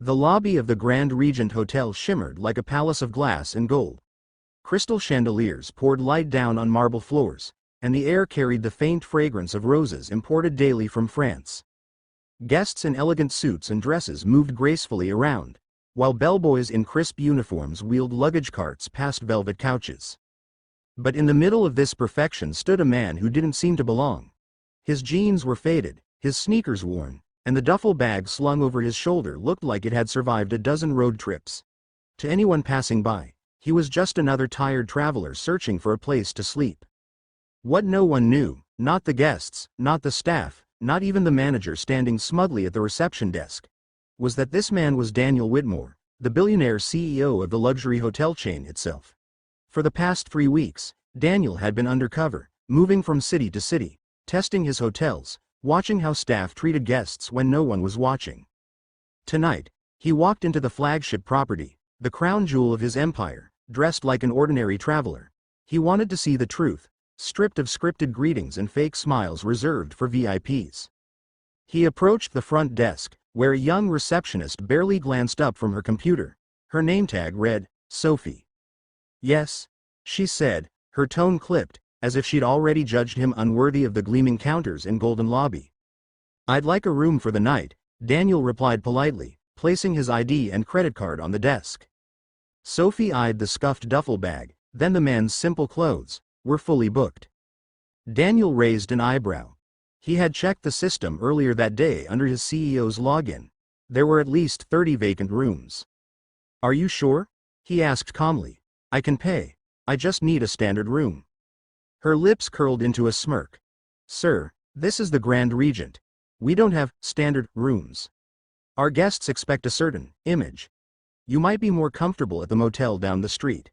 The lobby of the Grand Regent Hotel shimmered like a palace of glass and gold. Crystal chandeliers poured light down on marble floors, and the air carried the faint fragrance of roses imported daily from France. Guests in elegant suits and dresses moved gracefully around, while bellboys in crisp uniforms wheeled luggage carts past velvet couches. But in the middle of this perfection stood a man who didn't seem to belong. His jeans were faded, his sneakers worn, and the duffel bag slung over his shoulder looked like it had survived a dozen road trips. To anyone passing by, he was just another tired traveler searching for a place to sleep. What no one knew, not the guests, not the staff, not even the manager standing smugly at the reception desk, was that this man was Daniel Whitmore, the billionaire CEO of the luxury hotel chain itself. For the past 3 weeks, Daniel had been undercover, moving from city to city, testing his hotels, watching how staff treated guests when no one was watching. Tonight, he walked into the flagship property, the crown jewel of his empire, dressed like an ordinary traveler. He wanted to see the truth, stripped of scripted greetings and fake smiles reserved for VIPs. He approached the front desk, where a young receptionist barely glanced up from her computer. Her name tag read, Sophie. "Yes," she said, her tone clipped, as if she'd already judged him unworthy of the gleaming counters in Golden Lobby. "I'd like a room for the night," Daniel replied politely, placing his ID and credit card on the desk. Sophie eyed the scuffed duffel bag, then the man's simple clothes. "We're fully booked." Daniel raised an eyebrow. He had checked the system earlier that day under his CEO's login. There were at least 30 vacant rooms. "Are you sure?" he asked calmly. "I can pay. I just need a standard room." Her lips curled into a smirk. "Sir, this is the Grand Regent. We don't have standard rooms. Our guests expect a certain image. You might be more comfortable at the motel down the street."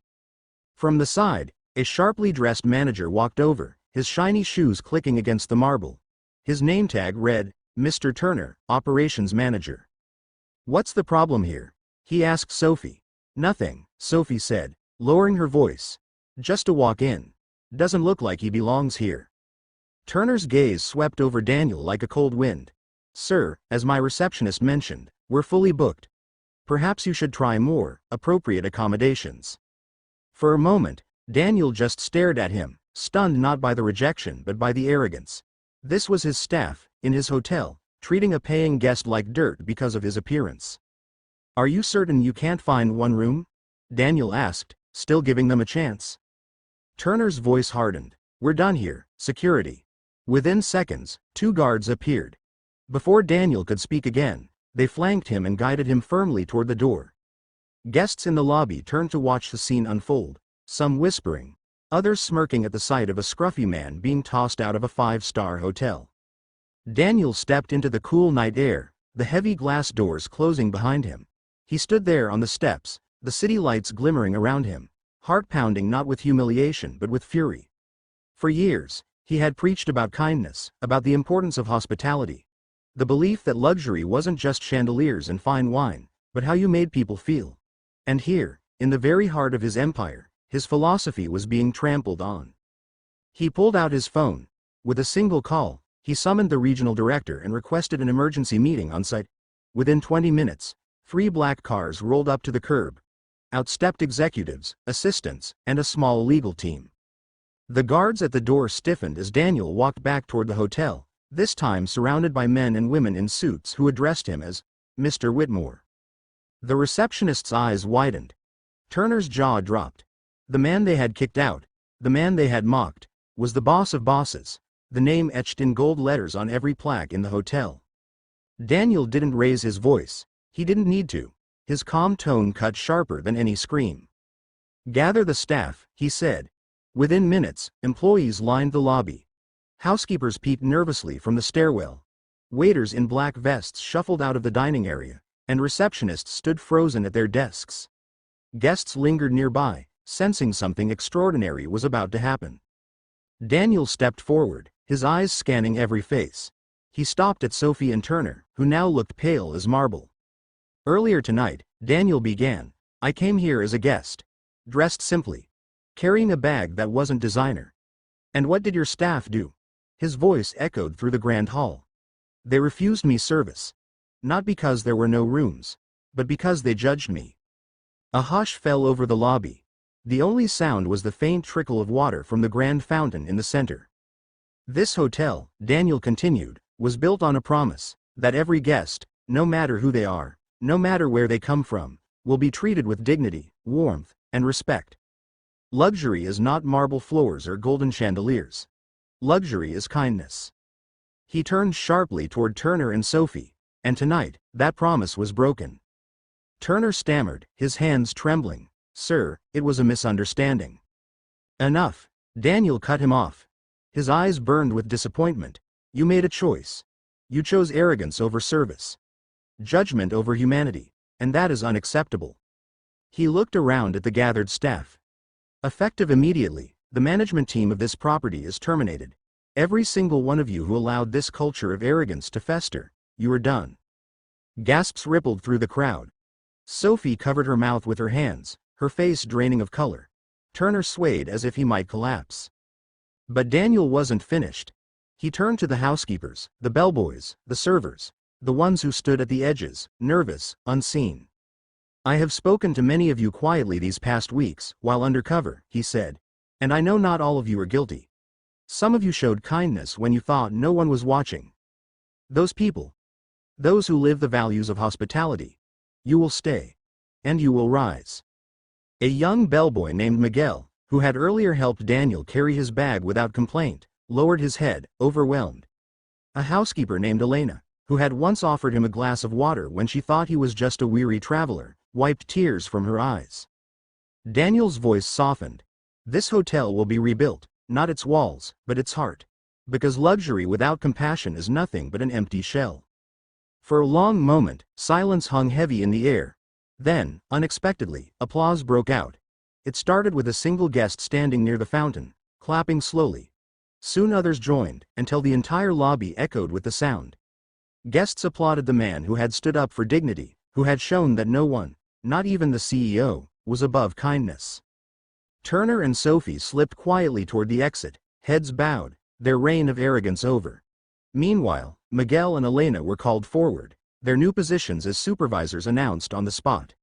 From the side, a sharply dressed manager walked over, his shiny shoes clicking against the marble. His name tag read, Mr. Turner, Operations Manager. "What's the problem here?" he asked Sophie. "Nothing," Sophie said, lowering her voice. "Just a walk-in. Doesn't look like he belongs here." Turner's gaze swept over Daniel like a cold wind. "Sir, as my receptionist mentioned, we're fully booked. Perhaps you should try more appropriate accommodations." For a moment, Daniel just stared at him, stunned not by the rejection but by the arrogance. This was his staff, in his hotel, treating a paying guest like dirt because of his appearance. "Are you certain you can't find one room?" Daniel asked, still giving them a chance. Turner's voice hardened. "We're done here, security." Within seconds, 2 guards appeared. Before Daniel could speak again, they flanked him and guided him firmly toward the door. Guests in the lobby turned to watch the scene unfold, some whispering, others smirking at the sight of a scruffy man being tossed out of a 5-star hotel. Daniel stepped into the cool night air, the heavy glass doors closing behind him. He stood there on the steps, the city lights glimmering around him, heart pounding not with humiliation but with fury. For years, he had preached about kindness, about the importance of hospitality. The belief that luxury wasn't just chandeliers and fine wine, but how you made people feel. And here, in the very heart of his empire, his philosophy was being trampled on. He pulled out his phone. With a single call, he summoned the regional director and requested an emergency meeting on site. Within 20 minutes, 3 black cars rolled up to the curb. Out stepped executives, assistants, and a small legal team. The guards at the door stiffened as Daniel walked back toward the hotel, this time surrounded by men and women in suits who addressed him as Mr. Whitmore. The receptionist's eyes widened. Turner's jaw dropped. The man they had kicked out, the man they had mocked, was the boss of bosses, the name etched in gold letters on every plaque in the hotel. Daniel didn't raise his voice. He didn't need to. His calm tone cut sharper than any scream. "Gather the staff," he said. Within minutes, employees lined the lobby. Housekeepers peeped nervously from the stairwell. Waiters in black vests shuffled out of the dining area, and receptionists stood frozen at their desks. Guests lingered nearby, sensing something extraordinary was about to happen. Daniel stepped forward, his eyes scanning every face. He stopped at Sophie and Turner, who now looked pale as marble. "Earlier tonight," Daniel began, "I came here as a guest. Dressed simply. Carrying a bag that wasn't designer. And what did your staff do?" His voice echoed through the grand hall. "They refused me service. Not because there were no rooms. but because they judged me. A hush fell over the lobby. The only sound was the faint trickle of water from the grand fountain in the center. This hotel, Daniel continued, was built on a promise that every guest, no matter who they are, no matter where they come from, will be treated with dignity, warmth, and respect. Luxury is not marble floors or golden chandeliers. Luxury is kindness. He turned sharply toward Turner and Sophie, and tonight, that promise was broken. Turner stammered, his hands trembling. "Sir, it was a misunderstanding." "Enough." Daniel cut him off. His eyes burned with disappointment. "You made a choice. You chose arrogance over service. Judgment over humanity, and that is unacceptable." He looked around at the gathered staff. "Effective immediately, the management team of this property is terminated. Every single one of you who allowed this culture of arrogance to fester, you are done." Gasps rippled through the crowd. Sophie covered her mouth with her hands, her face draining of color. Turner swayed as if he might collapse. But Daniel wasn't finished. He turned to the housekeepers, the bellboys, the servers, the ones who stood at the edges, nervous, unseen. "I have spoken to many of you quietly these past weeks, while undercover," he said, "and I know not all of you are guilty. Some of you showed kindness when you thought no one was watching. Those people, those who live the values of hospitality, you will stay. And you will rise." A young bellboy named Miguel, who had earlier helped Daniel carry his bag without complaint, lowered his head, overwhelmed. A housekeeper named Elena, who had once offered him a glass of water when she thought he was just a weary traveler, wiped tears from her eyes. Daniel's voice softened. "This hotel will be rebuilt, not its walls, but its heart. Because luxury without compassion is nothing but an empty shell." For a long moment, silence hung heavy in the air. Then, unexpectedly, applause broke out. It started with a single guest standing near the fountain, clapping slowly. Soon others joined, until the entire lobby echoed with the sound. Guests applauded the man who had stood up for dignity, who had shown that no one, not even the CEO, was above kindness. Turner and Sophie slipped quietly toward the exit, heads bowed, their reign of arrogance over. Meanwhile, Miguel and Elena were called forward, their new positions as supervisors announced on the spot.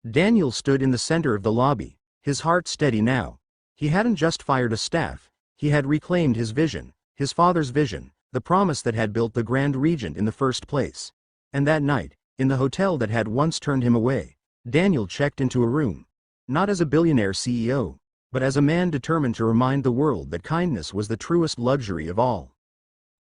Daniel stood in the center of the lobby, his heart steady now. He hadn't just fired a staff, he had reclaimed his vision, his father's vision, the promise that had built the Grand Regent in the first place. And that night, in the hotel that had once turned him away, Daniel checked into a room. Not as a billionaire CEO, but as a man determined to remind the world that kindness was the truest luxury of all.